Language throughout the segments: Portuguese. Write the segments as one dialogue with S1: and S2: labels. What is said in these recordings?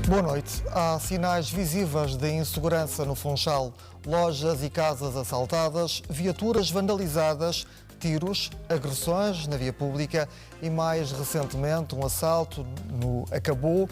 S1: Boa noite. Há sinais visíveis de insegurança no Funchal. Lojas e casas assaltadas, viaturas vandalizadas, tiros, agressões na via pública e, mais recentemente, um assalto acabou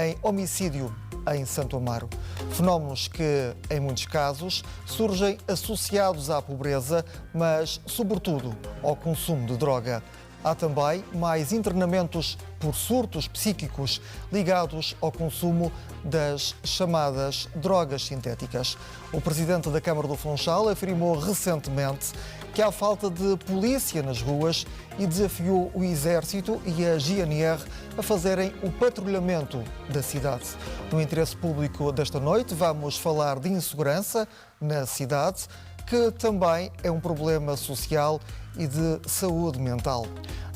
S1: em homicídio em Santo Amaro. Fenómenos que, em muitos casos, surgem associados à pobreza, mas, sobretudo, ao consumo de droga. Há também mais internamentos por surtos psíquicos ligados ao consumo das chamadas drogas sintéticas. O presidente da Câmara do Funchal afirmou recentemente que há falta de polícia nas ruas e desafiou o Exército e a GNR a fazerem o patrulhamento da cidade. No interesse público desta noite, vamos falar de insegurança na cidade, que também é um problema social e de saúde mental.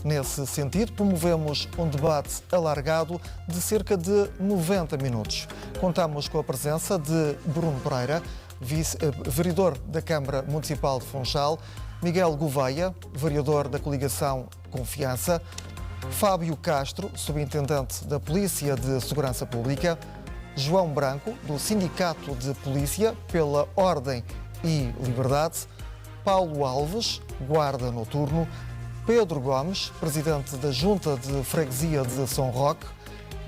S1: Nesse sentido, promovemos um debate alargado de cerca de 90 minutos. Contamos com a presença de Bruno Pereira, vereador da Câmara Municipal de Funchal, Miguel Gouveia, vereador da coligação Confiança, Fábio Castro, subintendente da Polícia de Segurança Pública, João Branco, do Sindicato de Polícia pela Ordem e Liberdade, Paulo Alves, guarda noturno, Pedro Gomes, presidente da Junta de Freguesia de São Roque,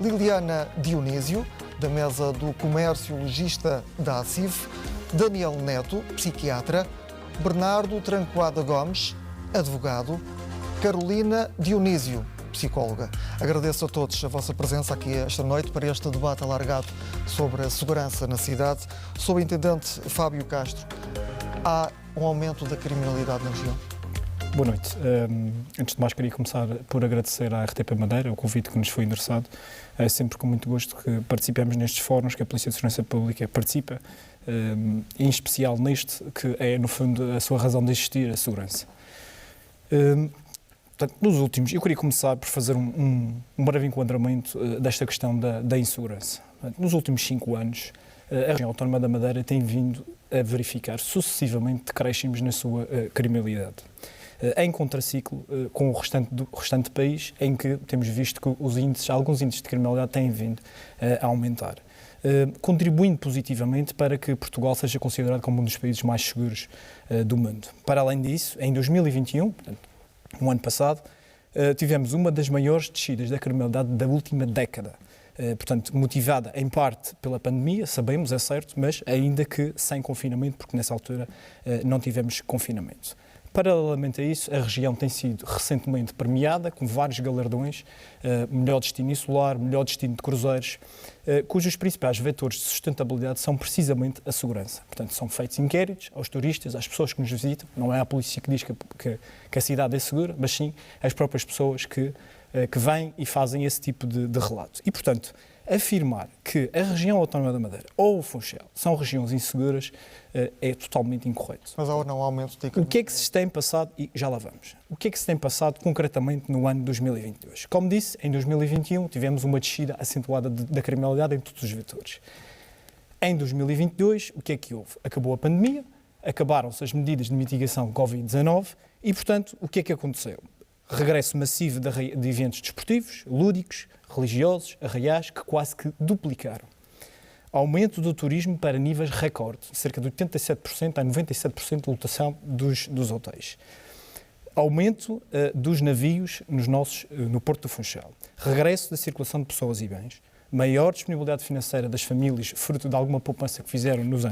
S1: Liliana Dionísio, da Mesa do Comércio Logista da ACIF, Daniel Neto, psiquiatra, Bernardo Trancoada Gomes, advogado, Carolina Dionísio, psicóloga. Agradeço a todos a vossa presença aqui esta noite para este debate alargado sobre a segurança na cidade. Subintendente Fábio Castro, há um aumento da criminalidade na região?
S2: Boa noite. Antes de mais, queria começar por agradecer à RTP Madeira o convite que nos foi endereçado. É sempre com muito gosto que participemos nestes fóruns que a Polícia de Segurança Pública participa, em especial neste, que é, no fundo, a sua razão de existir, a segurança. Portanto, nos últimos, eu queria começar por fazer um breve enquadramento desta questão da insegurança. Portanto, nos últimos 5 anos, a região autónoma da Madeira tem vindo a verificar sucessivamente decréscimos na sua criminalidade. Em contraciclo com o restante país, em que temos visto que alguns índices de criminalidade têm vindo a aumentar, contribuindo positivamente para que Portugal seja considerado como um dos países mais seguros do mundo. Para além disso, em 2021, portanto, no ano passado, tivemos uma das maiores descidas da criminalidade da última década. Portanto, motivada em parte pela pandemia, sabemos, é certo, mas ainda que sem confinamento, porque nessa altura não tivemos confinamento. Paralelamente a isso, a região tem sido recentemente premiada com vários galardões, melhor destino insular, melhor destino de cruzeiros, cujos principais vetores de sustentabilidade são precisamente a segurança. Portanto, são feitos inquéritos aos turistas, às pessoas que nos visitam, não é a polícia que diz que a cidade é segura, mas sim as próprias pessoas que vêm e fazem esse tipo de relato. E, portanto, afirmar que a região autónoma da Madeira ou o Funchal são regiões inseguras é totalmente incorreto.
S1: Mas há ou não aumento de...
S2: O que é que se tem passado, e já lá vamos, o que é que se tem passado concretamente no ano de 2022? Como disse, em 2021 tivemos uma descida acentuada da criminalidade em todos os vetores. Em 2022, o que é que houve? Acabou a pandemia, acabaram-se as medidas de mitigação Covid-19 e, portanto, o que é que aconteceu? Regresso massivo de eventos desportivos, lúdicos, religiosos, arraiais, que quase que duplicaram. Aumento do turismo para níveis recorde, cerca de 87% a 97% de lotação dos hotéis. Aumento dos navios no Porto do Funchal. Regresso da circulação de pessoas e bens. Maior disponibilidade financeira das famílias, fruto de alguma poupança que fizeram nos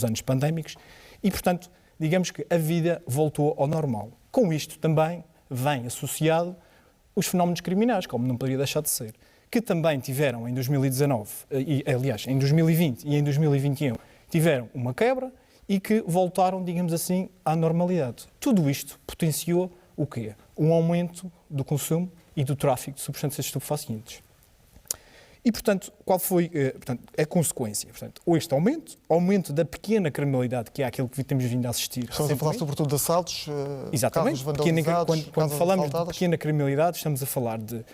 S2: anos pandémicos. E, portanto, digamos que a vida voltou ao normal. Com isto também vem associado os fenómenos criminais, como não poderia deixar de ser, que também tiveram em 2019, aliás, em 2020 e em 2021, tiveram uma quebra e que voltaram, digamos assim, à normalidade. Tudo isto potenciou o quê? Um aumento do consumo e do tráfico de substâncias estupefacientes. E, portanto, qual foi a consequência? Portanto, este aumento da pequena criminalidade, que é aquilo que temos vindo a assistir.
S1: Estamos a falar sobretudo de assaltos,
S2: exatamente.
S1: Casos vandalizados,
S2: Quando falamos
S1: assaltadas.
S2: de pequena criminalidade, estamos a falar de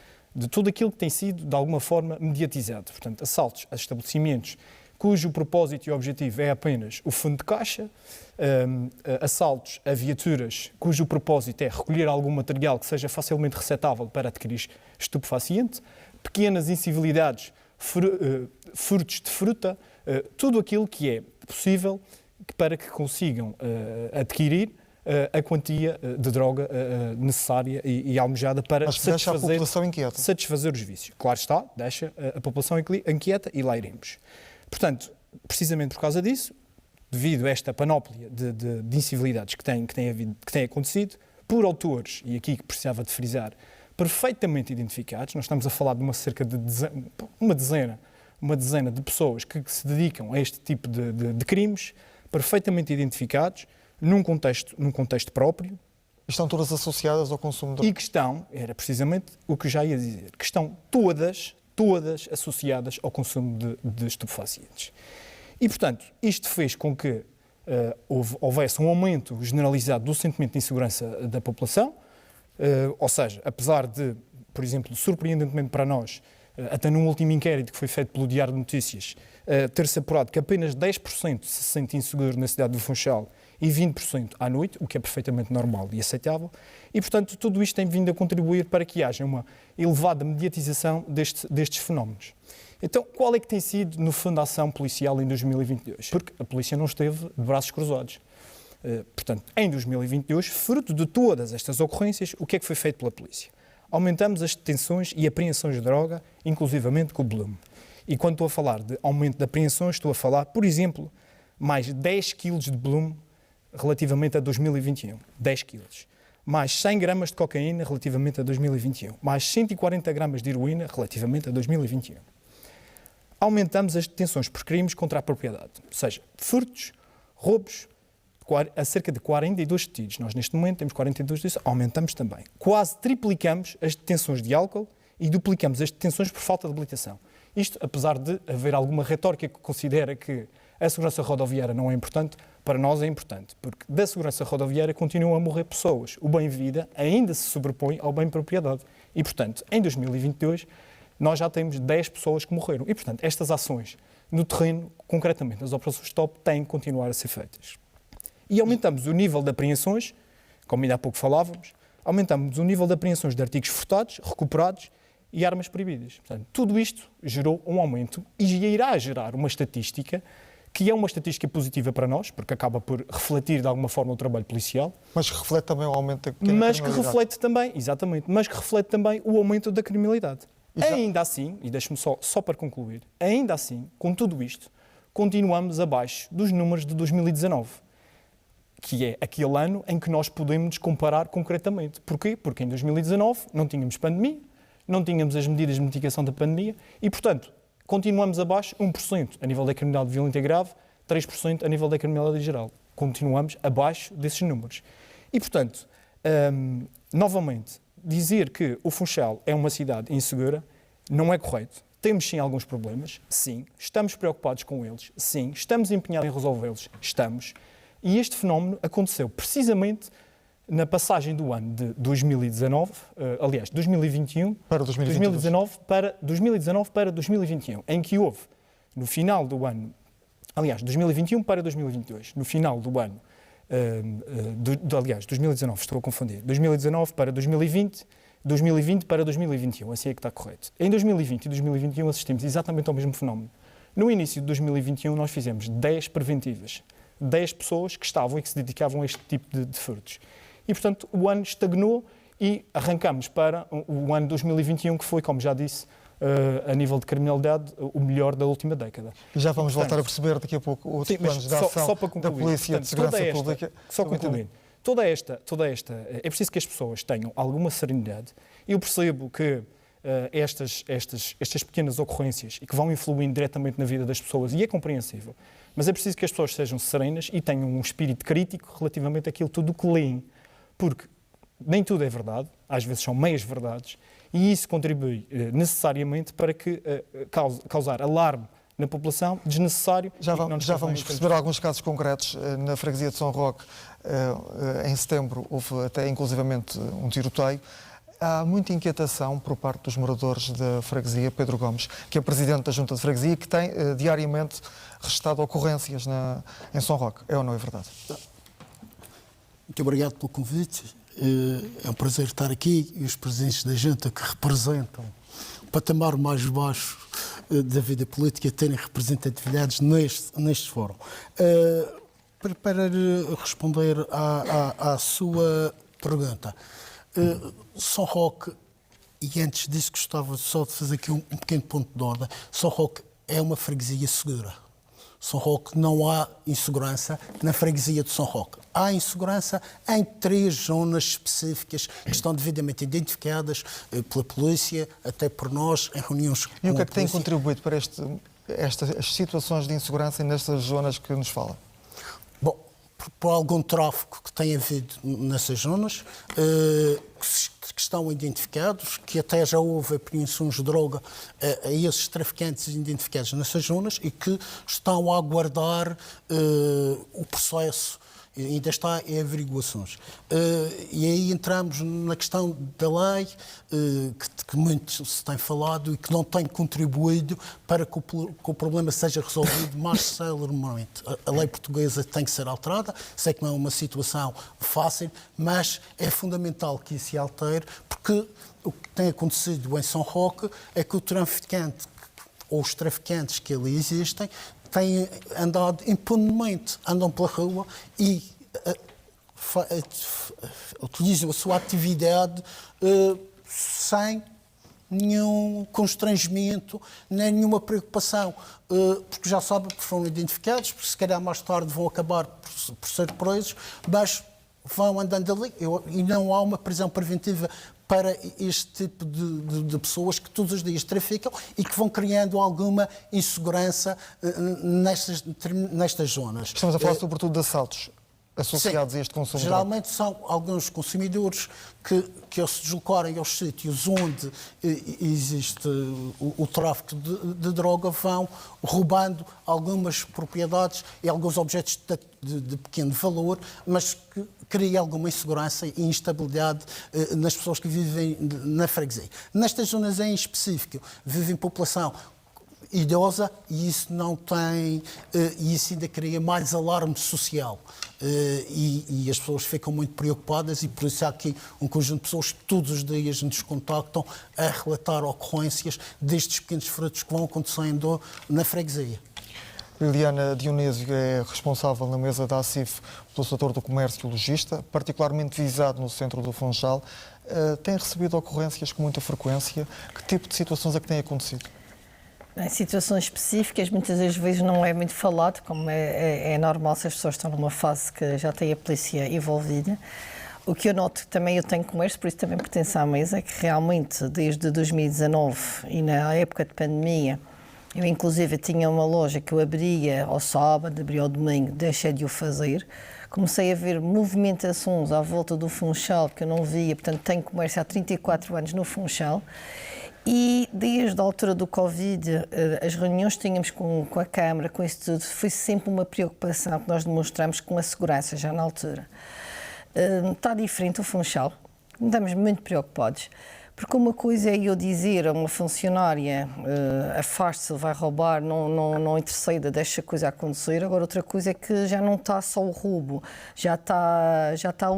S2: tudo aquilo que tem sido, de alguma forma, mediatizado. Portanto, assaltos a estabelecimentos cujo propósito e objetivo é apenas o fundo de caixa, assaltos a viaturas cujo propósito é recolher algum material que seja facilmente receptável para adquirir estupefaciente, pequenas incivilidades furtos de fruta, tudo aquilo que é possível para que consigam adquirir a quantia de droga necessária e almejada para
S1: deixa a população inquieta.
S2: satisfazer os vícios. Claro está, deixa a população inquieta e lá iremos. Portanto, precisamente por causa disso, devido a esta panóplia de incivilidades que tem acontecido, por autores, e aqui que precisava de frisar, perfeitamente identificados, nós estamos a falar de cerca de uma dezena de pessoas que se dedicam a este tipo de crimes, perfeitamente identificados, num contexto próprio.
S1: Estão todas associadas ao consumo de...
S2: E que estão, era precisamente o que já ia dizer, que estão todas associadas ao consumo de estupefacientes. E, portanto, isto fez com que houvesse um aumento generalizado do sentimento de insegurança da população, ou seja, apesar de, por exemplo, surpreendentemente para nós, até num último inquérito que foi feito pelo Diário de Notícias, ter-se apurado que apenas 10% se sente inseguro na cidade do Funchal e 20% à noite, o que é perfeitamente normal e aceitável, e, portanto, tudo isto tem vindo a contribuir para que haja uma elevada mediatização destes fenómenos. Então, qual é que tem sido, no fundo, a ação policial em 2022? Porque a polícia não esteve de braços cruzados. Portanto, em 2022, fruto de todas estas ocorrências, o que é que foi feito pela polícia? Aumentamos as detenções e apreensões de droga, inclusivamente com o Blume. E quando estou a falar de aumento de apreensões, estou a falar, por exemplo, mais 10 quilos de Blume relativamente a 2021. 10 quilos. Mais 100 gramas de cocaína relativamente a 2021. Mais 140 gramas de heroína relativamente a 2021. Aumentamos as detenções por crimes contra a propriedade. Ou seja, furtos, roubos, a cerca de 42 detidos. Nós, neste momento, temos 42 detidos, aumentamos também. Quase triplicamos as detenções de álcool e duplicamos as detenções por falta de habilitação. Isto, apesar de haver alguma retórica que considera que a segurança rodoviária não é importante, para nós é importante, porque da segurança rodoviária continuam a morrer pessoas. O bem-vida ainda se sobrepõe ao bem-propriedade. E, portanto, em 2022, nós já temos 10 pessoas que morreram. E, portanto, estas ações no terreno, concretamente nas operações STOP, têm que continuar a ser feitas. E aumentamos o nível de apreensões, como ainda há pouco falávamos, aumentamos o nível de apreensões de artigos furtados, recuperados e armas proibidas. Portanto, tudo isto gerou um aumento e irá gerar uma estatística que é uma estatística positiva para nós, porque acaba por refletir de alguma forma o trabalho policial.
S1: Mas que reflete também o aumento da criminalidade.
S2: Mas que reflete também, exatamente, mas que reflete também o aumento da criminalidade. Ainda assim, e deixe-me só para concluir, ainda assim, com tudo isto, continuamos abaixo dos números de 2019, que é aquele ano em que nós podemos comparar concretamente. Porquê? Porque em 2019 não tínhamos pandemia, não tínhamos as medidas de mitigação da pandemia e, portanto, continuamos abaixo 1% a nível da criminalidade violenta e grave, 3% a nível da criminalidade geral. Continuamos abaixo desses números. E, portanto, novamente, dizer que o Funchal é uma cidade insegura não é correto. Temos sim alguns problemas, sim. Estamos preocupados com eles, sim. Estamos empenhados em resolvê-los, estamos. E este fenómeno aconteceu precisamente na passagem do ano de 2019, aliás, 2021
S1: para
S2: 2019 para 2021, em que houve, no final do ano, aliás, 2021 para 2022, no final do ano, aliás, 2019, estou a confundir, 2019 para 2020, 2020 para 2021, assim é que está correto. Em 2020 e 2021 assistimos exatamente ao mesmo fenómeno. No início de 2021 nós fizemos 10 preventivas, 10 pessoas que estavam e que se dedicavam a este tipo de furtos. E, portanto, o ano estagnou e arrancamos para o ano 2021, que foi, como já disse, a nível de criminalidade, o melhor da última década.
S1: E já vamos voltar a perceber daqui a pouco outros planos de ação da Polícia de Segurança Pública.
S2: Só concluindo, toda esta, é preciso que as pessoas tenham alguma serenidade. Eu percebo que estas pequenas ocorrências e que vão influindo diretamente na vida das pessoas, e é compreensível, mas é preciso que as pessoas sejam serenas e tenham um espírito crítico relativamente àquilo tudo que leem. Porque nem tudo é verdade, às vezes são meias verdades, e isso contribui necessariamente para que causar alarme na população desnecessário.
S1: Já vamos perceber alguns casos concretos. Na freguesia de São Roque, em setembro, houve até inclusivamente um tiroteio. Há muita inquietação por parte dos moradores da freguesia, Pedro Gomes, que é presidente da Junta de Freguesia, que tem diariamente registado ocorrências em São Roque. É ou não é verdade?
S3: Muito obrigado pelo convite. É um prazer estar aqui e os presidentes da Junta que representam o patamar mais baixo da vida política terem representatividades neste fórum. Para responder à sua pergunta, São Roque, e antes disso gostava só de fazer aqui um pequeno ponto de ordem, São Roque é uma freguesia segura. São Roque, não há insegurança na freguesia de São Roque. Há insegurança em 3 zonas específicas que estão devidamente identificadas pela polícia, até por nós, em reuniões com a polícia.
S1: E o que é que tem contribuído para estas situações de insegurança nestas zonas que nos fala?
S3: Bom, por algum tráfico que tem havido nessas zonas, que estão identificados, que até já houve apreensões de droga a esses traficantes identificados nessas zonas e que estão a aguardar o processo. Ainda está em averiguações. E aí entramos na questão da lei, que muito se tem falado e que não tem contribuído para que o problema seja resolvido mais celermente. A lei portuguesa tem que ser alterada. Sei que não é uma situação fácil, mas é fundamental que isso se altere, porque o que tem acontecido em São Roque é que o traficante, ou os traficantes que ali existem, têm andado impunemente, andam pela rua e utilizam a sua atividade sem nenhum constrangimento, nem nenhuma preocupação, porque já sabem que foram identificados, porque se calhar mais tarde vão acabar por ser presos, mas vão andando ali e não há uma prisão preventiva para este tipo de pessoas que todos os dias traficam e que vão criando alguma insegurança nestas zonas.
S1: Estamos a falar sobretudo de assaltos associados a este consumo.
S3: Geralmente são alguns consumidores que ao se deslocarem aos sítios onde existe o tráfico de droga, vão roubando algumas propriedades e alguns objetos de pequeno valor, mas que cria alguma insegurança e instabilidade nas pessoas que vivem na freguesia. Nestas zonas em específico, vivem população idosa e isso não tem, e isso ainda cria mais alarme social. E as pessoas ficam muito preocupadas e por isso há aqui um conjunto de pessoas que todos os dias nos contactam a relatar ocorrências destes pequenos furtos que vão acontecendo na freguesia.
S1: Liliana Dionísio é responsável na mesa da ACIF pelo setor do comércio e logista, particularmente visado no centro do Funchal. Tem recebido ocorrências com muita frequência? Que tipo de situações é que tem acontecido?
S4: Em situações específicas, muitas das vezes não é muito falado, como é normal se as pessoas estão numa fase que já tem a polícia envolvida. O que eu noto também, eu tenho comércio, por isso também pertence à mesa, é que realmente desde 2019 e na época de pandemia, eu inclusive tinha uma loja que eu abria ao sábado, abria ao domingo, deixei de o fazer. Comecei a ver movimentações à volta do Funchal que eu não via, portanto tenho comércio há 34 anos no Funchal. E desde a altura do Covid, as reuniões que tínhamos com a Câmara, com isso tudo, foi sempre uma preocupação que nós demonstramos com a segurança, já na altura. Está diferente o Funchal, estamos muito preocupados, porque uma coisa é eu dizer a uma funcionária afaste-se, vai roubar, não interceda, deixa a coisa acontecer. Agora outra coisa é que já não está só o roubo, já está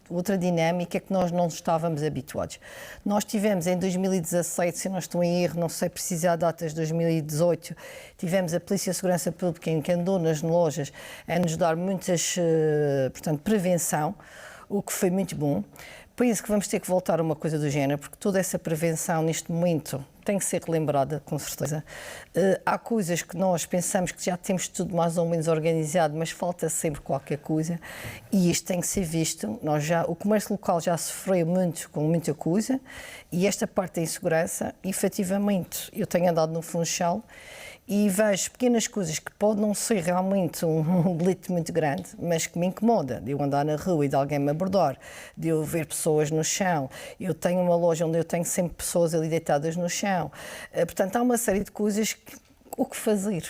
S4: outra dinâmica que nós não estávamos habituados. Nós tivemos em 2017, se não estou em erro, não sei precisar datas, 2018, tivemos a Polícia de Segurança Pública que andou nas lojas a nos dar muitas, portanto, prevenção, o que foi muito bom. Penso que vamos ter que voltar a uma coisa do género, porque toda essa prevenção neste momento tem que ser relembrada, com certeza. Há coisas que nós pensamos que já temos tudo mais ou menos organizado, mas falta sempre qualquer coisa e isto tem que ser visto. O comércio local já sofreu muito com muita coisa e esta parte da insegurança, efetivamente, eu tenho andado no Funchal e vejo pequenas coisas que podem não ser realmente um delito muito grande, mas que me incomoda, de eu andar na rua e de alguém me abordar, de eu ver pessoas no chão. Eu tenho uma loja onde eu tenho sempre pessoas ali deitadas no chão. Portanto, há uma série de coisas o que fazer.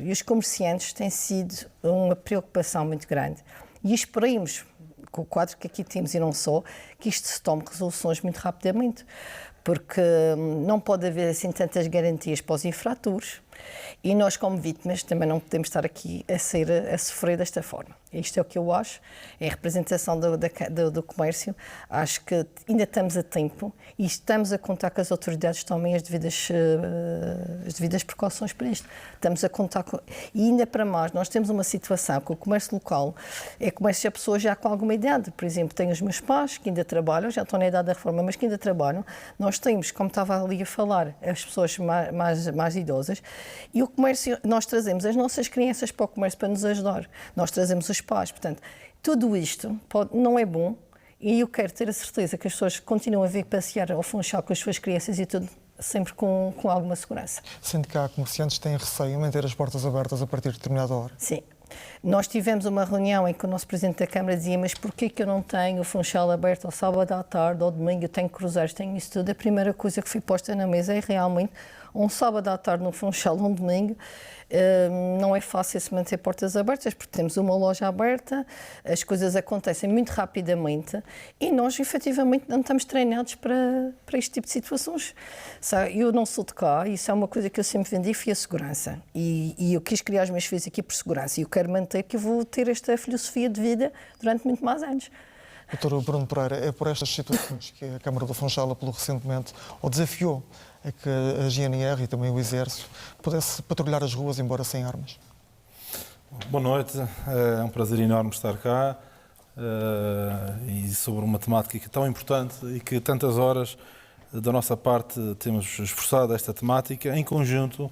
S4: E os comerciantes têm sido uma preocupação muito grande. E esperemos, com o quadro que aqui temos e não só, que isto se tome resoluções muito rapidamente, porque não pode haver assim tantas garantias para os infratores. E nós, como vítimas, também não podemos estar aqui a sofrer desta forma. Isto é o que eu acho, é a representação do comércio. Acho que ainda estamos a tempo e estamos a contar que as autoridades tomem as devidas precauções para isto. Estamos a contar com... E ainda para mais, nós temos uma situação que o comércio local é comércio a pessoas já com alguma idade. Por exemplo, tenho os meus pais que ainda trabalham, já estão na idade da reforma, mas que ainda trabalham. Nós temos, como estava ali a falar, as pessoas mais idosas. E o comércio, nós trazemos as nossas crianças para o comércio para nos ajudar. Nós trazemos os pais. Portanto, tudo isto não é bom e eu quero ter a certeza que as pessoas continuam a vir passear ao Funchal com as suas crianças e tudo sempre com alguma segurança.
S1: Sendo que há comerciantes que têm receio em manter as portas abertas a partir de determinada hora.
S4: Sim. Nós tivemos uma reunião em que o nosso Presidente da Câmara dizia: mas porquê que eu não tenho o Funchal aberto ao sábado à tarde, ao domingo, eu tenho cruzeiros, tenho isso tudo? A primeira coisa que foi posta na mesa é realmente um sábado à tarde no Funchal, um domingo. Não é fácil se manter portas abertas, porque temos uma loja aberta, as coisas acontecem muito rapidamente e nós, efetivamente, não estamos treinados para este tipo de situações. Eu não sou de cá, isso é uma coisa que eu sempre vendi, foi a segurança. E eu quis criar os meus filhos aqui por segurança e eu quero manter que eu vou ter esta filosofia de vida durante muito mais anos.
S1: Doutor Bruno Pereira, é por estas situações que a Câmara do Funchal apelou recentemente ou desafiou a que a GNR e também o Exército pudesse patrulhar as ruas, embora sem armas?
S5: Boa noite, é um prazer enorme estar cá e sobre uma temática tão importante e que tantas horas da nossa parte temos esforçado esta temática em conjunto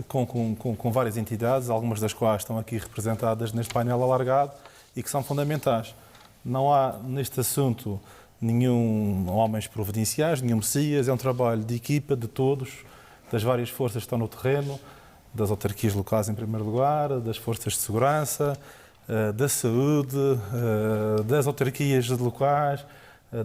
S5: com várias entidades, algumas das quais estão aqui representadas neste painel alargado e que são fundamentais. Não há neste assunto nenhum homens providenciais, nenhum messias, é um trabalho de equipa de todos, das várias forças que estão no terreno, das autarquias locais em primeiro lugar, das forças de segurança, da saúde, das autarquias locais,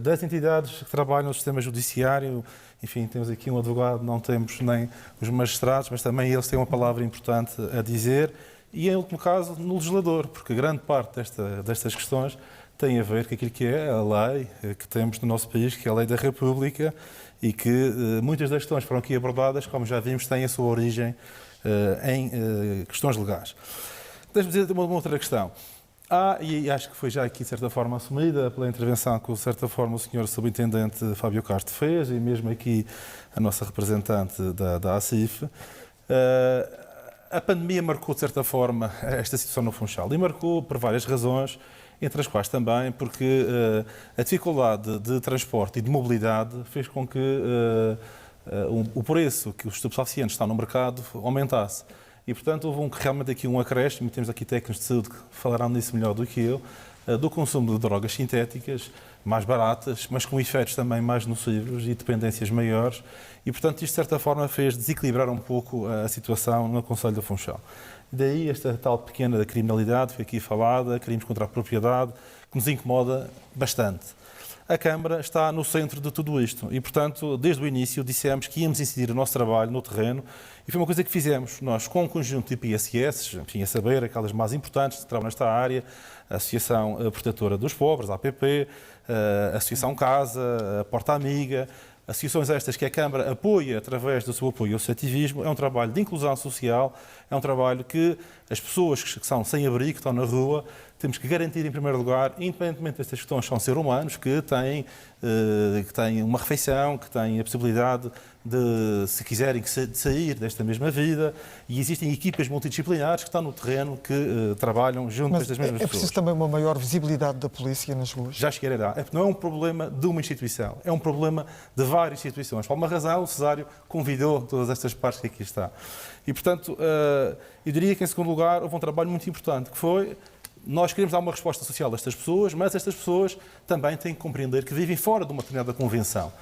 S5: das entidades que trabalham no sistema judiciário. Enfim, temos aqui um advogado, não temos nem os magistrados, mas também eles têm uma palavra importante a dizer, e em último caso no legislador, porque grande parte destas questões tem a ver com aquilo que é a lei que temos no nosso país, que é a Lei da República, e que muitas das questões foram aqui abordadas, como já vimos, têm a sua origem em questões legais. Deixe-me dizer uma outra questão. E acho que foi já aqui, de certa forma, assumida pela intervenção que, de certa forma, o Sr. Subintendente Fábio Castro fez, e mesmo aqui a nossa representante da ACIF, a pandemia marcou, de certa forma, esta situação no Funchal, e marcou por várias razões, entre as quais também porque a dificuldade de transporte e de mobilidade fez com que o preço que os estupefacientes estão no mercado aumentasse. E, portanto, houve realmente aqui um acréscimo, temos aqui técnicos de saúde que falarão nisso melhor do que eu, do consumo de drogas sintéticas, mais baratas, mas com efeitos também mais nocivos e dependências maiores. E, portanto, isto, de certa forma, fez desequilibrar um pouco a situação no Concelho do Funchal. Daí esta tal pequena criminalidade, foi aqui falada, crimes contra a propriedade, que nos incomoda bastante. A Câmara está no centro de tudo isto e, portanto, desde o início dissemos que íamos incidir o nosso trabalho no terreno e foi uma coisa que fizemos. Nós, com um conjunto de IPSS, enfim, a saber, aquelas mais importantes que trabalham nesta área, a Associação Protetora dos Pobres, a APP, a Associação Casa, a Porta Amiga, associações estas que a Câmara apoia através do seu apoio ao associativismo, é um trabalho de inclusão social, é um trabalho que as pessoas que são sem abrigo, que estão na rua, temos que garantir em primeiro lugar, independentemente destas questões, são seres humanos que têm uma refeição, que têm a possibilidade de, se quiserem, de sair desta mesma vida, e existem equipas multidisciplinares que estão no terreno, que trabalham junto destas mesmas pessoas.
S1: É preciso também uma maior visibilidade da polícia nas ruas?
S5: Já cheguei a dar. Não é um problema de uma instituição, é um problema de várias instituições. Por uma razão, o Cesário convidou todas estas partes que aqui está. E, portanto, eu diria que, em segundo lugar, houve um trabalho muito importante, que foi: nós queremos dar uma resposta social a estas pessoas, mas estas pessoas também têm que compreender que vivem fora de uma determinada convenção.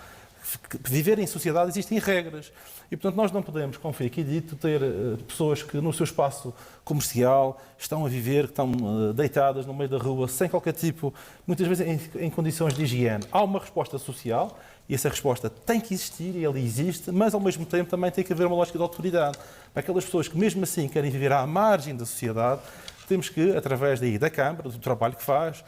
S5: Viver em sociedade existem regras. E, portanto, nós não podemos, como foi aqui dito, ter pessoas que no seu espaço comercial estão a viver, que estão deitadas no meio da rua, sem qualquer tipo, muitas vezes em condições de higiene. Há uma resposta social e essa resposta tem que existir, e ela existe, mas ao mesmo tempo também tem que haver uma lógica de autoridade. Para aquelas pessoas que mesmo assim querem viver à margem da sociedade, temos que, através da Câmara, do trabalho que faz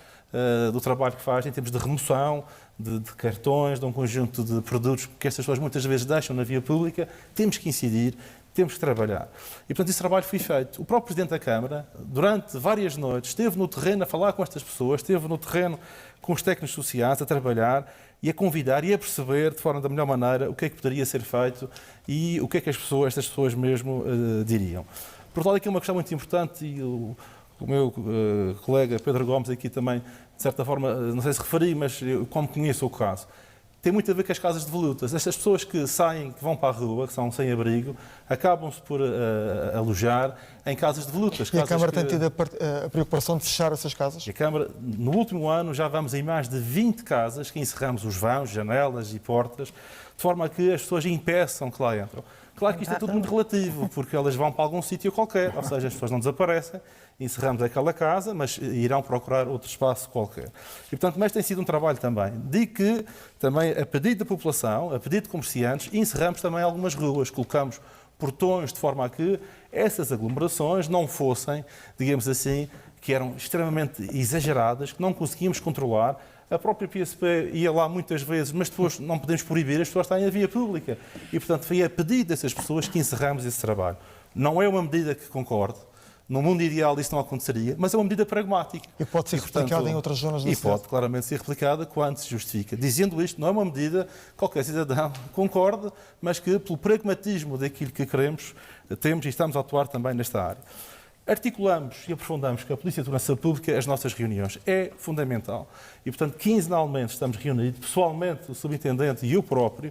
S5: em termos de remoção de cartões, de um conjunto de produtos que estas pessoas muitas vezes deixam na via pública, temos que incidir temos que trabalhar. E, portanto, esse trabalho foi feito. O próprio Presidente da Câmara, durante várias noites, esteve no terreno a falar com estas pessoas, esteve no terreno com os técnicos sociais a trabalhar e a convidar e a perceber de forma da melhor maneira o que é que poderia ser feito e o que é que estas pessoas mesmo diriam. Por outro lado, aqui é uma questão muito importante e o meu colega Pedro Gomes aqui também, de certa forma, não sei se referi, mas eu, como conheço o caso, tem muito a ver com as casas de volutas. Estas pessoas que saem, que vão para a rua, que são sem abrigo, acabam-se por alojar em casas de volutas.
S1: E a Câmara tem tido a preocupação de fechar essas casas?
S5: E a Câmara, no último ano, já vamos em mais de 20 casas que encerramos os vãos, janelas e portas, de forma a que as pessoas impeçam que lá entram. Claro que isto é tudo muito relativo, porque elas vão para algum sítio qualquer, ou seja, as pessoas não desaparecem, encerramos aquela casa, mas irão procurar outro espaço qualquer. E, portanto, mas tem sido um trabalho também de que, também a pedido da população, a pedido de comerciantes, encerramos também algumas ruas, colocamos portões de forma a que essas aglomerações não fossem, digamos assim, que eram extremamente exageradas, que não conseguíamos controlar. A própria PSP ia lá muitas vezes, mas depois não podemos proibir, as pessoas estão em via pública. E, portanto, foi a pedido dessas pessoas que encerramos esse trabalho. Não é uma medida que concorde. No mundo ideal isso não aconteceria, mas é uma medida pragmática.
S1: E pode ser replicada em outras zonas da cidade?
S5: E pode claramente ser replicada quando se justifica. Dizendo isto, não é uma medida que qualquer cidadão concorde, mas que, pelo pragmatismo daquilo que queremos, temos e estamos a atuar também nesta área. Articulamos e aprofundamos com a Polícia de Segurança Pública as nossas reuniões. É fundamental. E, portanto, quinzenalmente estamos reunidos, pessoalmente, o Subintendente e eu próprio,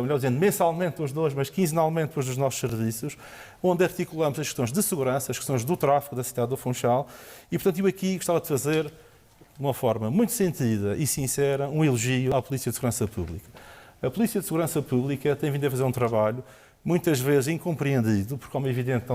S5: melhor dizendo, mensalmente os dois, mas quinzenalmente depois dos nossos serviços, onde articulamos as questões de segurança, as questões do tráfego da cidade do Funchal. E, portanto, eu aqui gostava de fazer, de uma forma muito sentida e sincera, um elogio à Polícia de Segurança Pública. A Polícia de Segurança Pública tem vindo a fazer um trabalho, muitas vezes incompreendido, porque, como é evidente,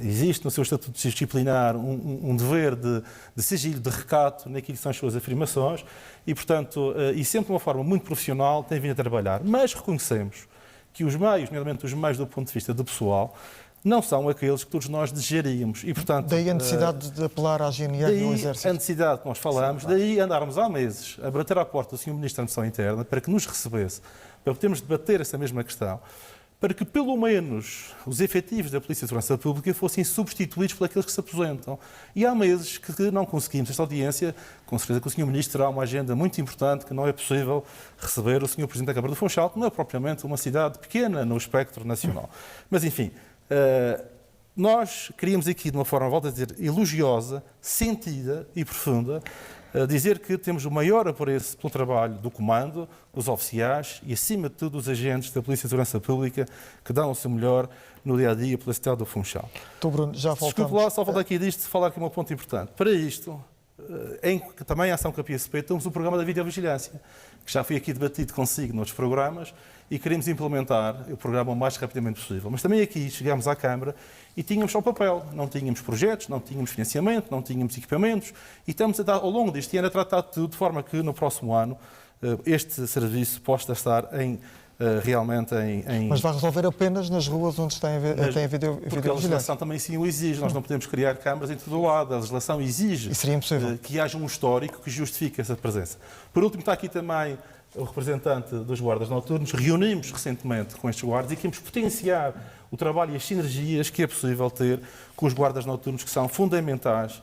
S5: existe no seu estatuto disciplinar um dever de sigilo, de recato naquilo que são as suas afirmações e, portanto, e sempre de uma forma muito profissional tem vindo a trabalhar. Mas reconhecemos que os meios, nomeadamente os meios do ponto de vista do pessoal, não são aqueles que todos nós desejaríamos. E, portanto,
S1: daí a necessidade de apelar à GNR e ao Exército.
S5: A necessidade que nós falamos, daí andarmos há meses a bater à porta do Sr. Ministro da Administração Interna para que nos recebesse, para podermos debater essa mesma questão, para que, pelo menos, os efetivos da Polícia de Segurança Pública fossem substituídos por aqueles que se aposentam. E há meses que não conseguimos esta audiência. Com certeza que o Sr. Ministro terá uma agenda muito importante, que não é possível receber o Sr. Presidente da Câmara do Funchal, que não é propriamente uma cidade pequena no espectro nacional. Mas, enfim, nós queríamos aqui, de uma forma, volto a dizer, elogiosa, sentida e profunda, dizer que temos o maior apreço pelo trabalho do comando, dos oficiais e, acima de tudo, dos agentes da Polícia de Segurança Pública que dão o seu melhor no dia-a-dia pela cidade do Funchal.
S1: Então, Bruno, já voltamos.
S5: Desculpe lá, só falta aqui disto, falar aqui um ponto importante. Para isto, também em ação com a PSP, temos o programa da videovigilância, que já foi aqui debatido consigo noutros programas e queremos implementar o programa o mais rapidamente possível. Mas também aqui chegámos à Câmara e tínhamos só papel, não tínhamos projetos, não tínhamos financiamento, não tínhamos equipamentos e estamos ao longo deste ano a tratar de tudo de forma que no próximo ano este serviço possa estar realmente em...
S1: Mas vai resolver apenas nas ruas onde tem videovigilância?
S5: Porque a legislação também sim o exige. Nós não podemos criar câmaras em todo o lado. A legislação exige que haja um histórico que justifique essa presença. Por último, está aqui também o representante dos guardas noturnos. Reunimos recentemente com estes guardas e queremos potenciar o trabalho e as sinergias que é possível ter com os guardas noturnos, que são fundamentais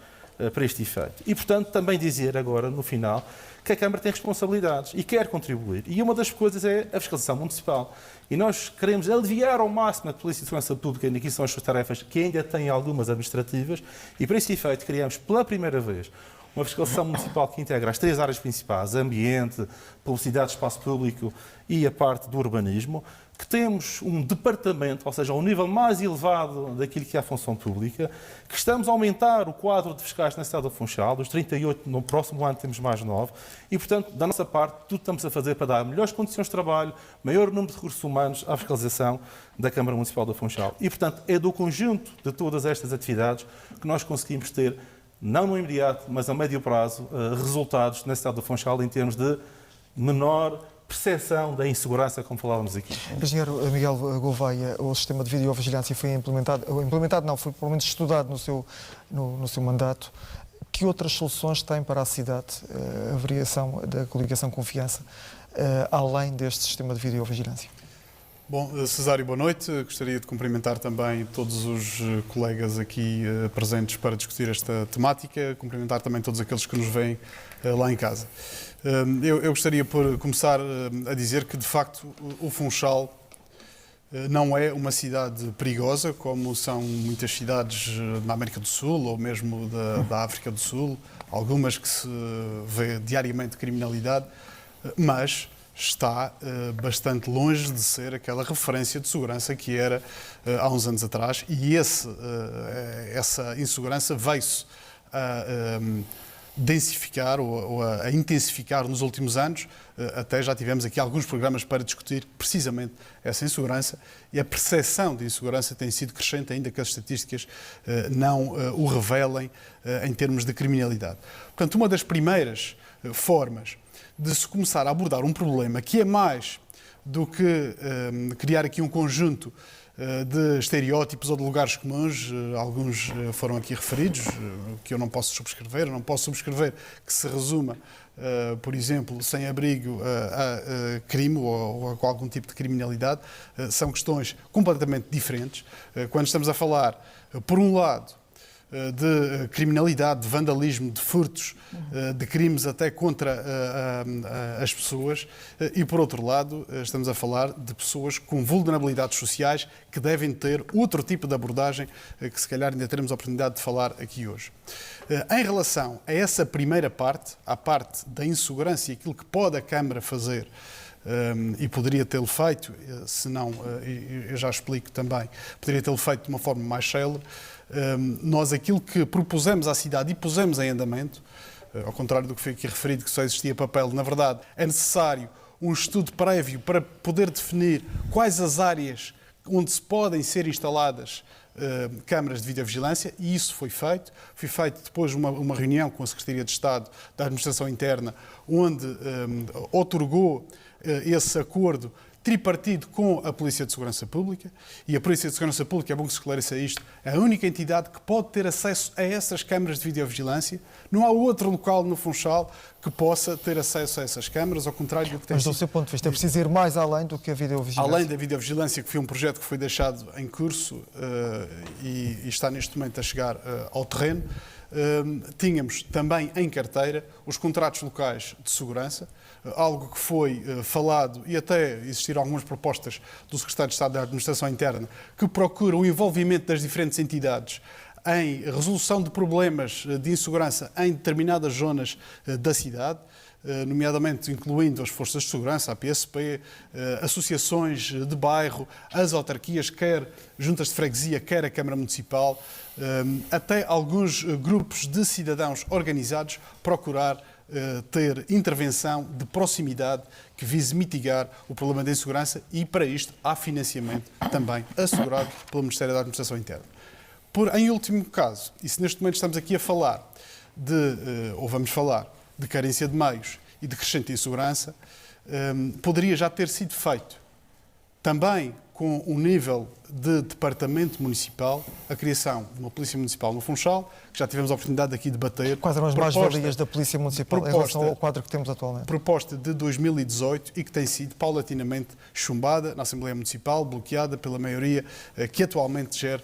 S5: para este efeito. E, portanto, também dizer agora, no final, que a Câmara tem responsabilidades e quer contribuir. E uma das coisas é a fiscalização municipal. E nós queremos aliviar ao máximo a Polícia de Segurança Pública, naquilo que são as suas tarefas, que ainda têm algumas administrativas, e para esse efeito criamos pela primeira vez uma fiscalização municipal que integra as 3 áreas principais, ambiente, publicidade, espaço público e a parte do urbanismo, que temos um departamento, ou seja, um nível mais elevado daquilo que é a função pública, que estamos a aumentar o quadro de fiscais na cidade do Funchal, dos 38, no próximo ano temos mais 9, e, portanto, da nossa parte, tudo estamos a fazer para dar melhores condições de trabalho, maior número de recursos humanos à fiscalização da Câmara Municipal do Funchal. E, portanto, é do conjunto de todas estas atividades que nós conseguimos ter, não no imediato, mas a médio prazo, resultados na cidade do Funchal em termos de menor percepção da insegurança, como falávamos aqui.
S1: Engenheiro Miguel Gouveia, o sistema de videovigilância foi implementado não, foi pelo menos estudado no seu mandato. Que outras soluções tem para a cidade a variação da coligação Confiança, além deste sistema de videovigilância?
S6: Bom, Cesário, boa noite. Gostaria de cumprimentar também todos os colegas aqui presentes para discutir esta temática, cumprimentar também todos aqueles que nos veem lá em casa. Eu gostaria por começar a dizer que, de facto, o Funchal não é uma cidade perigosa, como são muitas cidades na América do Sul ou mesmo da África do Sul, algumas que se vê diariamente criminalidade, mas está bastante longe de ser aquela referência de segurança que era há uns anos atrás, e essa insegurança veio-se a densificar ou a intensificar nos últimos anos. Até já tivemos aqui alguns programas para discutir precisamente essa insegurança, e a percepção de insegurança tem sido crescente, ainda que as estatísticas não o revelem em termos de criminalidade. Portanto, uma das primeiras formas de se começar a abordar um problema que é mais do que criar aqui um conjunto de estereótipos ou de lugares comuns, alguns foram aqui referidos, que eu não posso subscrever. Eu não posso subscrever que se resuma, por exemplo, sem abrigo a crime ou a algum tipo de criminalidade. São questões completamente diferentes. Quando estamos a falar, por um lado, de criminalidade, de vandalismo, de furtos, de crimes até contra as pessoas, e por outro lado estamos a falar de pessoas com vulnerabilidades sociais que devem ter outro tipo de abordagem que se calhar ainda teremos a oportunidade de falar aqui hoje. Em relação a essa primeira parte, à parte da insegurança e aquilo que pode a Câmara fazer, e poderia tê-lo feito, se não, eu já explico também, poderia tê-lo feito de uma forma mais célere. Nós aquilo que propusemos à cidade e pusemos em andamento, ao contrário do que foi aqui referido, que só existia papel, na verdade é necessário um estudo prévio para poder definir quais as áreas onde se podem ser instaladas câmaras de videovigilância, e isso foi feito. Foi feito depois uma reunião com a Secretaria de Estado da Administração Interna, onde outorgou esse acordo tripartido com a Polícia de Segurança Pública, e a Polícia de Segurança Pública, é bom que se esclareça isto, é a única entidade que pode ter acesso a essas câmaras de videovigilância. Não há outro local no Funchal que possa ter acesso a essas câmaras, ao contrário do que tem sido.
S1: Mas do seu ponto de vista, é preciso ir mais além do que a videovigilância?
S6: Além da videovigilância, que foi um projeto que foi deixado em curso e está neste momento a chegar ao terreno, tínhamos também em carteira os contratos locais de segurança, algo que foi falado, e até existiram algumas propostas do Secretário de Estado da Administração Interna, que procura o envolvimento das diferentes entidades em resolução de problemas de insegurança em determinadas zonas da cidade, nomeadamente incluindo as forças de segurança, a PSP, associações de bairro, as autarquias, quer juntas de freguesia, quer a Câmara Municipal, até alguns grupos de cidadãos organizados procurar ter intervenção de proximidade que vise mitigar o problema da insegurança, e para isto há financiamento também assegurado pelo Ministério da Administração Interna. Em último caso, e se neste momento estamos aqui a falar ou vamos falar de carência de meios e de crescente insegurança, poderia já ter sido feito também com um nível de departamento municipal, a criação de uma Polícia Municipal no Funchal, que já tivemos a oportunidade aqui de debater.
S1: Quais eram as mais-valias da Polícia Municipal em relação ao quadro que temos atualmente?
S6: Proposta de 2018 e que tem sido paulatinamente chumbada na Assembleia Municipal, bloqueada pela maioria que atualmente gera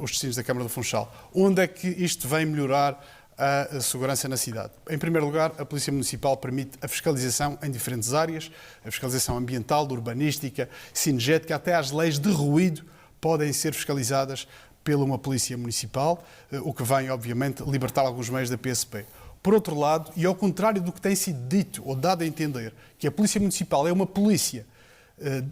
S6: os destinos da Câmara do Funchal. Onde é que isto vem melhorar a segurança na cidade? Em primeiro lugar, a Polícia Municipal permite a fiscalização em diferentes áreas, a fiscalização ambiental, urbanística, cinegética, até as leis de ruído podem ser fiscalizadas pela uma Polícia Municipal, o que vem, obviamente, libertar alguns meios da PSP. Por outro lado, e ao contrário do que tem sido dito ou dado a entender, que a Polícia Municipal é uma polícia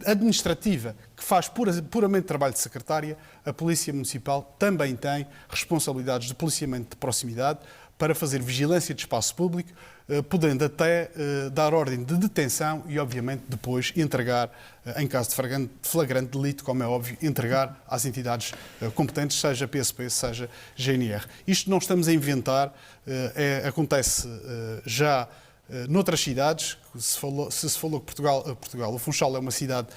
S6: administrativa que faz puramente trabalho de secretária, a Polícia Municipal também tem responsabilidades de policiamento de proximidade para fazer vigilância de espaço público, podendo até dar ordem de detenção e, obviamente, depois entregar, em caso de flagrante delito, como é óbvio, entregar às entidades competentes, seja PSP, seja GNR. Isto não estamos a inventar, acontece já noutras cidades. Se se falou que Portugal, o Funchal é uma cidade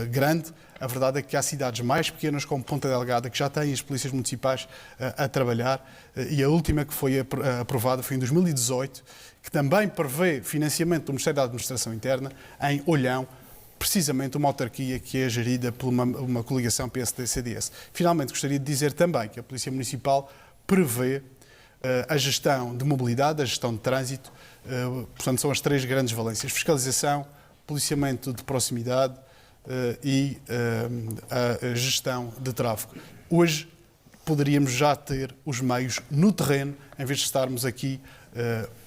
S6: grande, a verdade é que há cidades mais pequenas, como Ponta Delgada, que já têm as polícias municipais a trabalhar, e a última que foi aprovada foi em 2018, que também prevê financiamento do Ministério da Administração Interna em Olhão, precisamente uma autarquia que é gerida por uma coligação PSD-CDS. Finalmente, gostaria de dizer também que a Polícia Municipal prevê a gestão de mobilidade, a gestão de trânsito, portanto, são as 3 grandes valências: fiscalização, policiamento de proximidade e a gestão de tráfego. Hoje poderíamos já ter os meios no terreno, em vez de estarmos aqui.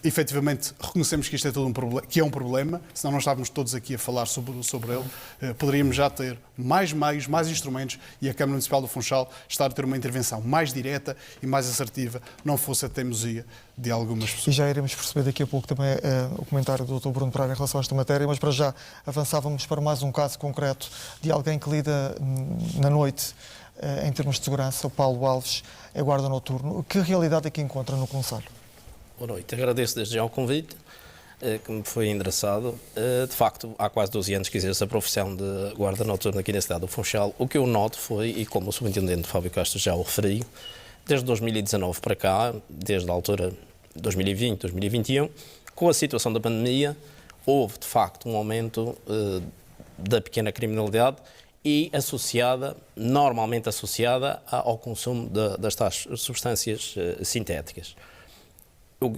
S6: Efetivamente reconhecemos que isto é todo um problema, senão não estávamos todos aqui a falar sobre ele. Poderíamos já ter mais meios, mais instrumentos, e a Câmara Municipal do Funchal estar a ter uma intervenção mais direta e mais assertiva, não fosse a teimosia de algumas pessoas.
S1: E já iremos perceber daqui a pouco também o comentário do Dr. Bruno Pereira em relação a esta matéria, mas para já avançávamos para mais um caso concreto de alguém que lida na noite em termos de segurança. O Paulo Alves é guarda noturno. Que realidade é que encontra no concelho?
S7: Boa noite, agradeço desde já o convite, que me foi endereçado. De facto, há quase 12 anos que exerço a profissão de guarda noturno aqui na cidade do Funchal. O que eu noto foi, e como o subintendente Fábio Castro já o referiu, desde 2019 para cá, desde a altura de 2020, 2021, com a situação da pandemia, houve de facto um aumento da pequena criminalidade e normalmente associada ao consumo das tais substâncias sintéticas.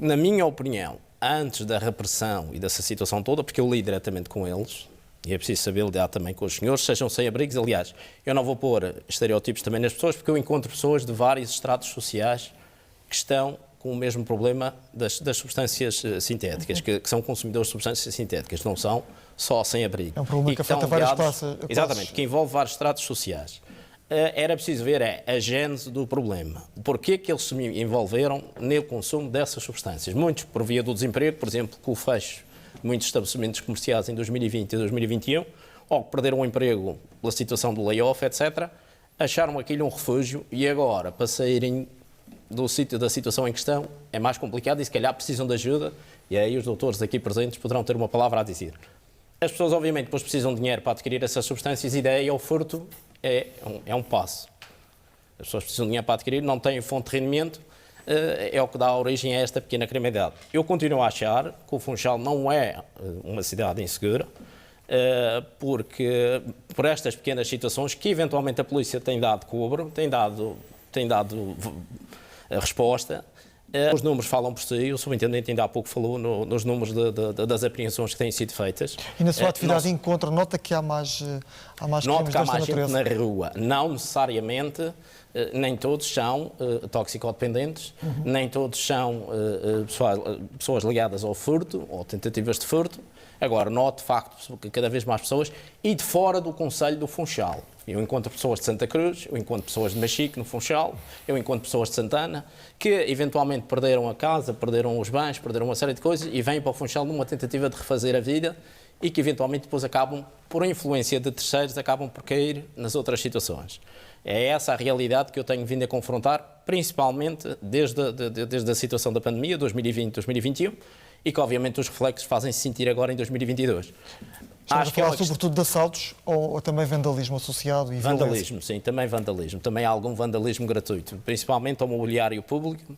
S7: Na minha opinião, antes da repressão e dessa situação toda, porque eu lido diretamente com eles, e é preciso saber lidar também com os senhores, sejam sem abrigos. Aliás, eu não vou pôr estereótipos também nas pessoas, porque eu encontro pessoas de vários estratos sociais que estão com o mesmo problema das substâncias sintéticas, que são consumidores de substâncias sintéticas, não são só sem abrigo.
S1: É um problema que afeta várias classes.
S7: Exatamente, que envolve vários estratos sociais. Era preciso ver a gênese do problema. Porquê que eles se envolveram no consumo dessas substâncias? Muitos por via do desemprego, por exemplo, com o fecho de muitos estabelecimentos comerciais em 2020 e 2021, ou que perderam o emprego pela situação do layoff, etc., acharam aquilo um refúgio e agora, para saírem do sítio da situação em questão, é mais complicado e se calhar precisam de ajuda, e aí os doutores aqui presentes poderão ter uma palavra a dizer. As pessoas, obviamente, depois precisam de dinheiro para adquirir essas substâncias e daí ao furto é um passo. As pessoas precisam de dinheiro para adquirir, não têm fonte de rendimento, é o que dá origem a esta pequena criminalidade. Eu continuo a achar que o Funchal não é uma cidade insegura, porque por estas pequenas situações que eventualmente a polícia tem dado cobro, tem dado a resposta. Os números falam por si, o subintendente ainda há pouco falou nos números das apreensões que têm sido feitas.
S1: E na sua atividade nota que há mais
S7: Nota que há mais gente
S1: natureza.
S7: na rua. Não necessariamente, nem todos são toxicodependentes, nem todos são pessoas ligadas ao furto ou tentativas de furto. Agora, noto de facto que cada vez mais pessoas e de fora do concelho do Funchal. Eu encontro pessoas de Santa Cruz, eu encontro pessoas de Machique, no Funchal, eu encontro pessoas de Santana, que eventualmente perderam a casa, perderam os bens, perderam uma série de coisas e vêm para o Funchal numa tentativa de refazer a vida e que eventualmente depois acabam, por influência de terceiros, acabam por cair nas outras situações. É essa a realidade que eu tenho vindo a confrontar, principalmente desde a situação da pandemia, 2020-2021, e que obviamente os reflexos fazem-se sentir agora em 2022.
S1: Estamos a falar sobretudo de assaltos ou também vandalismo associado e
S7: vandalismo, sim, também vandalismo. Também há algum vandalismo gratuito, principalmente ao mobiliário público,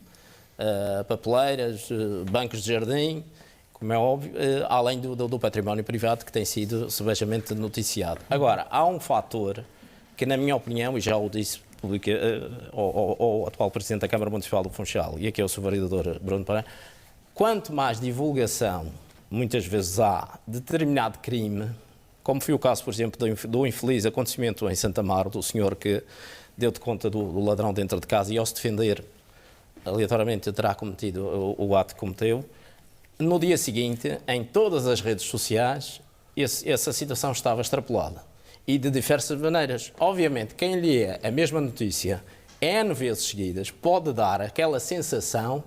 S7: papeleiras, bancos de jardim, como é óbvio, além do património privado que tem sido sevejamente noticiado. Agora, há um fator que, na minha opinião, e já o disse ao atual Presidente da Câmara Municipal do Funchal, e aqui é o seu vereador Bruno Pereira, quanto mais divulgação, muitas vezes há, de determinado crime, como foi o caso, por exemplo, do infeliz acontecimento em Santa Amaro, do senhor que deu de conta do ladrão dentro de casa e, ao se defender, aleatoriamente terá cometido o ato que cometeu, no dia seguinte, em todas as redes sociais, essa situação estava extrapolada. E de diversas maneiras. Obviamente, quem lê a mesma notícia N vezes seguidas pode dar aquela sensação,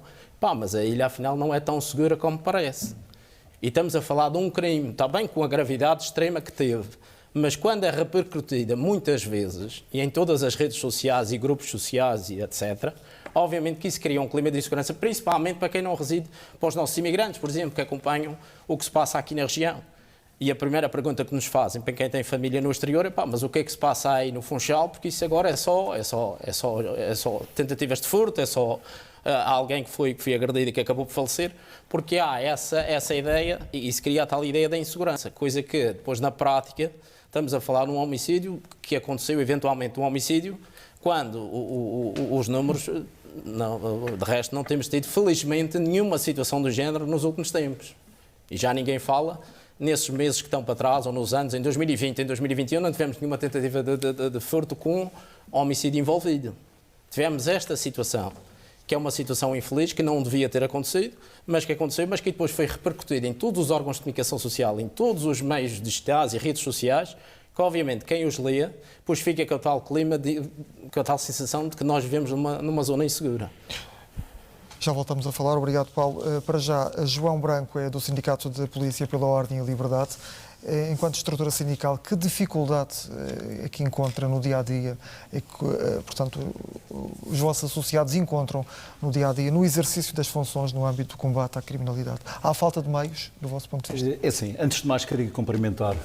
S7: mas a ilha afinal não é tão segura como parece. E estamos a falar de um crime, está bem com a gravidade extrema que teve, mas quando é repercutida muitas vezes, e em todas as redes sociais e grupos sociais e etc., obviamente que isso cria um clima de insegurança, principalmente para quem não reside, para os nossos imigrantes, por exemplo, que acompanham o que se passa aqui na região. E a primeira pergunta que nos fazem, para quem tem família no exterior, é mas o que é que se passa aí no Funchal? Porque isso agora é só tentativas de furto, é só a alguém que foi agredido e que acabou por falecer, porque há essa ideia, e se cria a tal ideia da insegurança, coisa que depois na prática estamos a falar de um homicídio que aconteceu eventualmente um homicídio, quando os números, de resto não temos tido felizmente nenhuma situação do género nos últimos tempos. E já ninguém fala nesses meses que estão para trás, ou nos anos, em 2020, em 2021, não tivemos nenhuma tentativa de furto com homicídio envolvido. Tivemos esta situação, que é uma situação infeliz, que não devia ter acontecido, mas que aconteceu, mas que depois foi repercutida em todos os órgãos de comunicação social, em todos os meios digitais e redes sociais, que obviamente quem os lê, depois fica com o tal clima, com a tal sensação de que nós vivemos numa zona insegura.
S1: Já voltamos a falar. Obrigado, Paulo. Para já, João Branco é do Sindicato de Polícia pela Ordem e Liberdade. Enquanto estrutura sindical, que dificuldade é que encontra no dia-a-dia, portanto, os vossos associados encontram no dia-a-dia, no exercício das funções no âmbito do combate à criminalidade? Há falta de meios, do vosso ponto de vista?
S8: É assim, antes de mais queria cumprimentar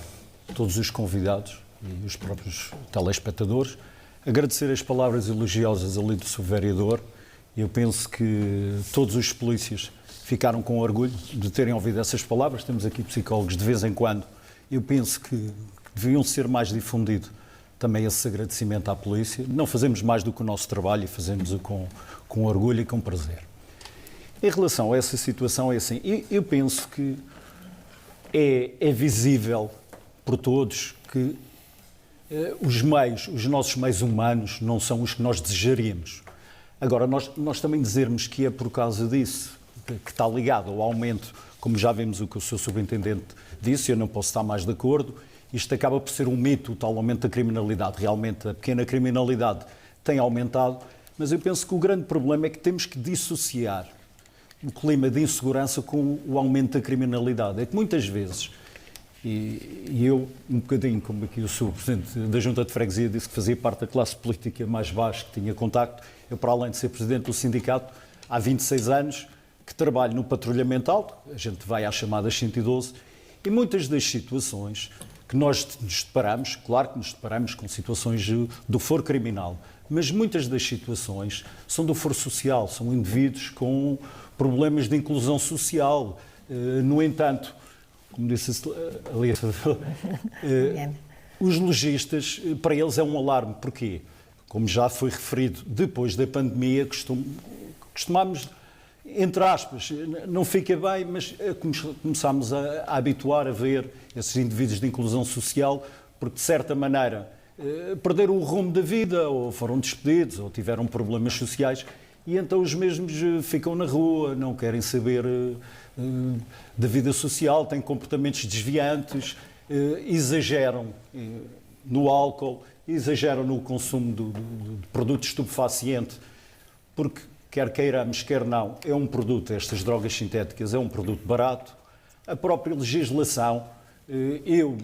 S8: todos os convidados e os próprios telespectadores, agradecer as palavras elogiosas ali do subvereador. Eu penso que todos os polícias ficaram com orgulho de terem ouvido essas palavras. Temos aqui psicólogos de vez em quando. Eu penso que deviam ser mais difundido também esse agradecimento à polícia. Não fazemos mais do que o nosso trabalho e fazemos-o com orgulho e com prazer. Em relação a essa situação, é assim, eu penso que é visível por todos que os nossos meios humanos não são os que nós desejaríamos. Agora, nós também dizermos que é por causa disso, que está ligado ao aumento, como já vimos o que o Sr. Superintendente disse, eu não posso estar mais de acordo, isto acaba por ser um mito, o tal aumento da criminalidade. Realmente, a pequena criminalidade tem aumentado, mas eu penso que o grande problema é que temos que dissociar o clima de insegurança com o aumento da criminalidade. É que muitas vezes, e eu, um bocadinho como aqui o Sr. Presidente da Junta de Freguesia disse que fazia parte da classe política mais baixa, que tinha contacto, eu, para além de ser Presidente do sindicato, há 26 anos que trabalho no patrulhamento alto, a gente vai às chamadas 112, e muitas das situações que nós nos deparamos, claro que nos deparamos com situações do foro criminal, mas muitas das situações são do foro social, são indivíduos com problemas de inclusão social. No entanto, como disse ali, os lojistas, para eles é um alarme. Porquê? Como já foi referido, depois da pandemia costumámos, entre aspas, não fica bem, mas começámos a habituar a ver esses indivíduos de inclusão social, porque de certa maneira perderam o rumo da vida, ou foram despedidos, ou tiveram problemas sociais, e então os mesmos ficam na rua, não querem saber da vida social, têm comportamentos desviantes, exageram no álcool, exageram no consumo de produtos estupefacientes, porque quer queiramos, quer não, é um produto, estas drogas sintéticas, é um produto barato. A própria legislação, eu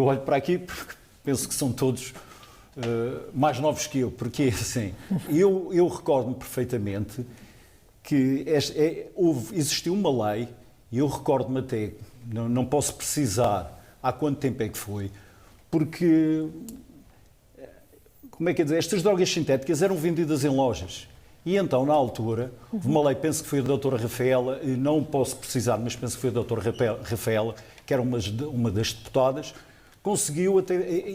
S8: olho para aqui porque penso que são todos mais novos que eu, porque assim, eu recordo-me perfeitamente que existiu uma lei, e eu recordo-me até, não posso precisar há quanto tempo é que foi, porque, como é que é dizer, estas drogas sintéticas eram vendidas em lojas. E então, na altura, houve uma lei, penso que foi a doutora Rafaela, não posso precisar, mas penso que foi a doutora Rafaela, que era uma das deputadas, conseguiu,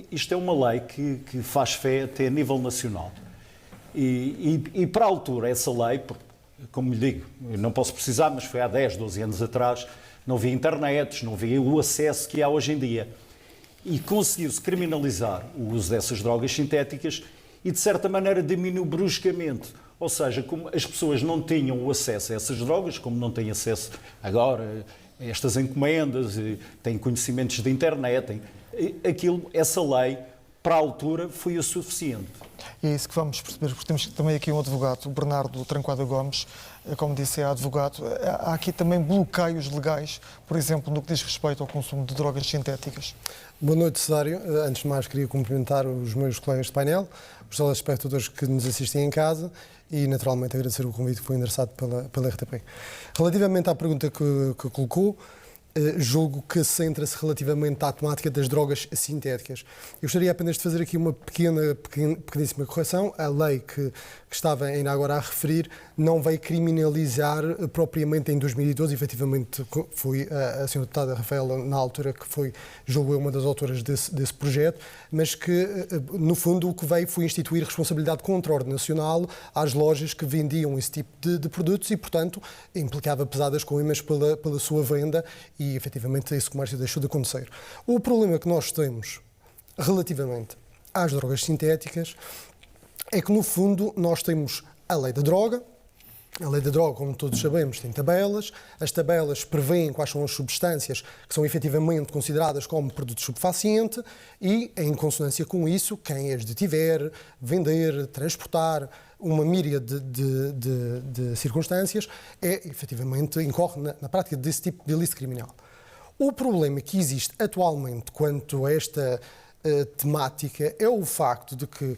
S8: isto é uma lei que faz fé até a nível nacional. E para a altura, essa lei, como lhe digo, não posso precisar, mas foi há 10, 12 anos atrás, não havia internet, não havia o acesso que há hoje em dia. E conseguiu-se criminalizar o uso dessas drogas sintéticas e, de certa maneira, diminuiu bruscamente. Ou seja, como as pessoas não tinham o acesso a essas drogas, como não têm acesso agora a estas encomendas, têm conhecimentos de internet, essa lei, para a altura, foi o suficiente.
S1: E é isso que vamos perceber, porque temos também aqui um advogado, o Bernardo Tranquada Gomes, como disse, é advogado. Há aqui também bloqueios legais, por exemplo, no que diz respeito ao consumo de drogas sintéticas.
S9: Boa noite, Cesário. Antes de mais, queria cumprimentar os meus colegas de painel, os telespectadores que nos assistem em casa e, naturalmente, agradecer o convite que foi endereçado pela RTP. Relativamente à pergunta que colocou, julgo que centra-se relativamente à temática das drogas sintéticas. Eu gostaria apenas de fazer aqui uma pequeníssima correção. A lei que estava ainda agora a referir não veio criminalizar propriamente em 2012, efetivamente foi a senhora deputada Rafaela, na altura, que foi, julgo eu, uma das autoras desse projeto, mas que, no fundo, o que veio foi instituir responsabilidade de controle nacional às lojas que vendiam esse tipo de produtos e, portanto, implicava pesadas coimas pela sua venda e, efetivamente, esse comércio deixou de acontecer. O problema que nós temos relativamente às drogas sintéticas é que, no fundo, nós temos a lei da droga. A lei da droga, como todos sabemos, tem tabelas. As tabelas prevêem quais são as substâncias que são efetivamente consideradas como produto estupefaciente e, em consonância com isso, quem as detiver, vender, transportar, uma míriade de circunstâncias, efetivamente incorre na prática desse tipo de ilícito criminal. O problema que existe atualmente quanto a esta temática é o facto de que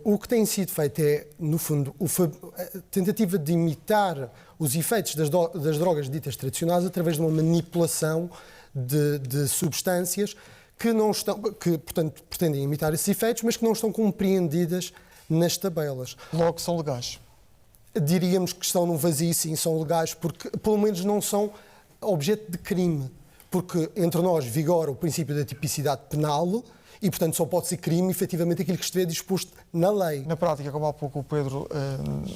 S9: o que tem sido feito é, no fundo, a tentativa de imitar os efeitos das drogas ditas tradicionais através de uma manipulação de substâncias que, portanto, pretendem imitar esses efeitos, mas que não estão compreendidas nas tabelas.
S1: Logo são legais.
S9: Diríamos que estão num vazio, sim, são legais, porque pelo menos não são objeto de crime, porque entre nós vigora o princípio da tipicidade penal e, portanto, só pode ser crime, efetivamente, aquilo que estiver disposto na lei.
S1: Na prática, como há pouco o Pedro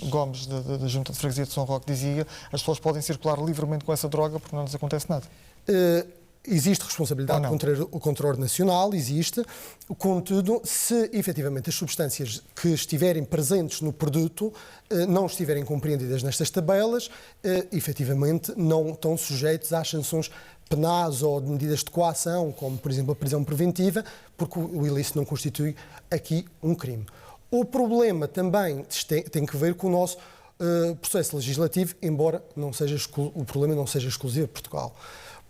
S1: Gomes, da Junta de Freguesia de São Roque, dizia, as pessoas podem circular livremente com essa droga porque não lhes acontece nada.
S9: Existe responsabilidade o controle nacional, existe. Contudo, se efetivamente as substâncias que estiverem presentes no produto não estiverem compreendidas nestas tabelas, efetivamente não estão sujeitos às sanções penais ou de medidas de coação, como, por exemplo, a prisão preventiva, porque o ilícito não constitui aqui um crime. O problema também tem que ver com o nosso processo legislativo, embora o problema não seja exclusivo de Portugal.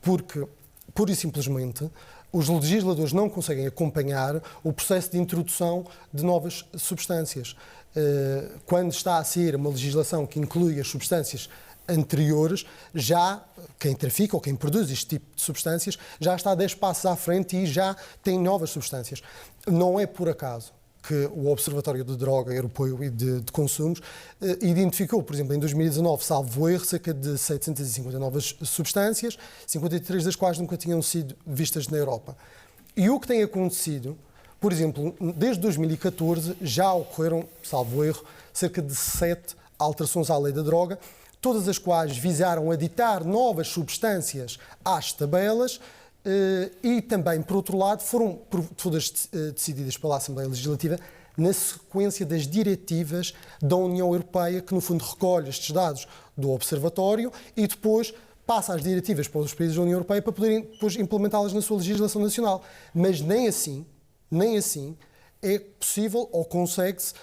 S9: Porque, pura e simplesmente, os legisladores não conseguem acompanhar o processo de introdução de novas substâncias. Quando está a sair uma legislação que inclui as substâncias anteriores, já quem trafica ou quem produz este tipo de substâncias já está 10 passos à frente e já tem novas substâncias. Não é por acaso que o Observatório de Droga Europeu e de Consumos identificou, por exemplo, em 2019, salvo erro, cerca de 750 novas substâncias, 53 das quais nunca tinham sido vistas na Europa. E o que tem acontecido, por exemplo, desde 2014 já ocorreram, salvo erro, cerca de 7 alterações à lei da droga, todas as quais visaram aditar novas substâncias às tabelas e também, por outro lado, foram todas decididas pela Assembleia Legislativa na sequência das diretivas da União Europeia, que no fundo recolhe estes dados do Observatório e depois passa as diretivas para os países da União Europeia para poderem depois implementá-las na sua legislação nacional. Mas nem assim é possível ou consegue-se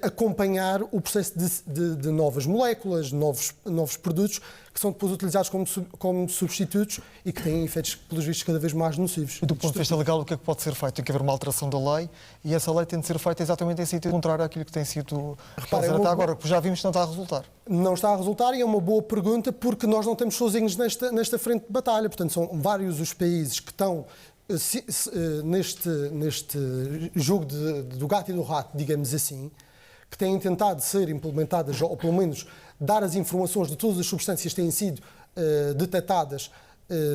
S9: acompanhar o processo de novas moléculas, novos produtos que são depois utilizados como substitutos e que têm efeitos, pelos vistos, cada vez mais nocivos.
S1: E do ponto de vista legal, o que é que pode ser feito? Tem que haver uma alteração da lei e essa lei tem de ser feita exatamente em sentido contrário àquilo que tem sido feito até agora, porque já vimos que não está a resultar.
S9: Não está a resultar e é uma boa pergunta porque nós não estamos sozinhos nesta frente de batalha. Portanto, são vários os países que estão neste jogo do gato e do rato, digamos assim, que têm tentado ser implementadas, ou pelo menos dar as informações de todas as substâncias que têm sido detectadas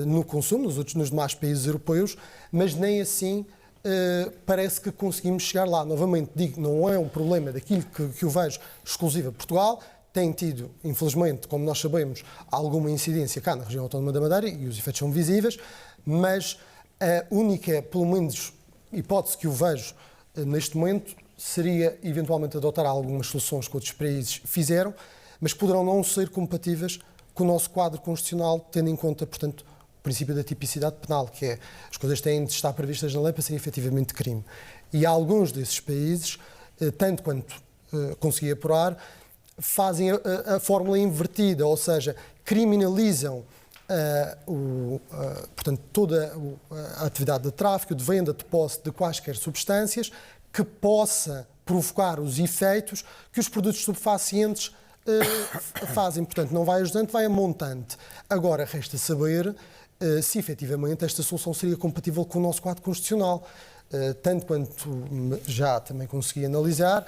S9: no consumo, nos demais países europeus, mas nem assim parece que conseguimos chegar lá. Novamente digo, não é um problema daquilo que eu vejo exclusivo a Portugal, tem tido, infelizmente, como nós sabemos, alguma incidência cá na região autónoma da Madeira e os efeitos são visíveis, mas a única, pelo menos, hipótese que eu vejo neste momento seria eventualmente adotar algumas soluções que outros países fizeram, mas poderão não ser compatíveis com o nosso quadro constitucional, tendo em conta, portanto, o princípio da tipicidade penal, que é as coisas têm de estar previstas na lei para serem efetivamente crime. E alguns desses países, tanto quanto consegui apurar, fazem a fórmula invertida, ou seja, criminalizam portanto, toda a atividade de tráfico, de venda, de posse de quaisquer substâncias que possa provocar os efeitos que os produtos estupefacientes fazem. Portanto, não vai ajudante, vai a montante. Agora, resta saber se efetivamente esta solução seria compatível com o nosso quadro constitucional. Tanto quanto já também consegui analisar,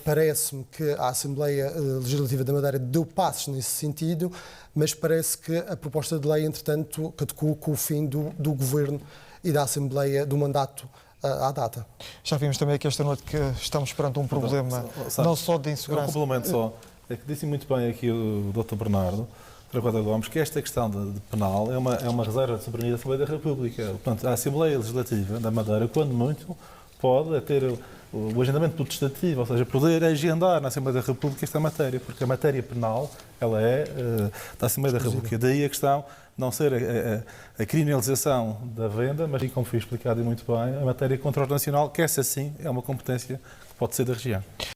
S9: parece-me que a Assembleia Legislativa da Madeira deu passos nesse sentido, mas parece que a proposta de lei, entretanto, caducou com o fim do Governo e da Assembleia do mandato à data.
S1: Já vimos também aqui esta noite que estamos perante um problema não só de insegurança.
S5: Um complemento só. É que disse muito bem aqui o Dr. Bernardo Tracoda Gomes que esta questão de penal é uma reserva de soberania da Assembleia da República. Portanto, a Assembleia Legislativa da Madeira, quando muito, pode ter o agendamento potestativo, ou seja, poder agendar na Assembleia da República esta matéria, porque a matéria penal ela é da Assembleia da República. Daí a questão não ser a criminalização da venda, mas, como foi explicado e muito bem, a matéria de controle nacional, que essa sim é uma competência que pode ser da região.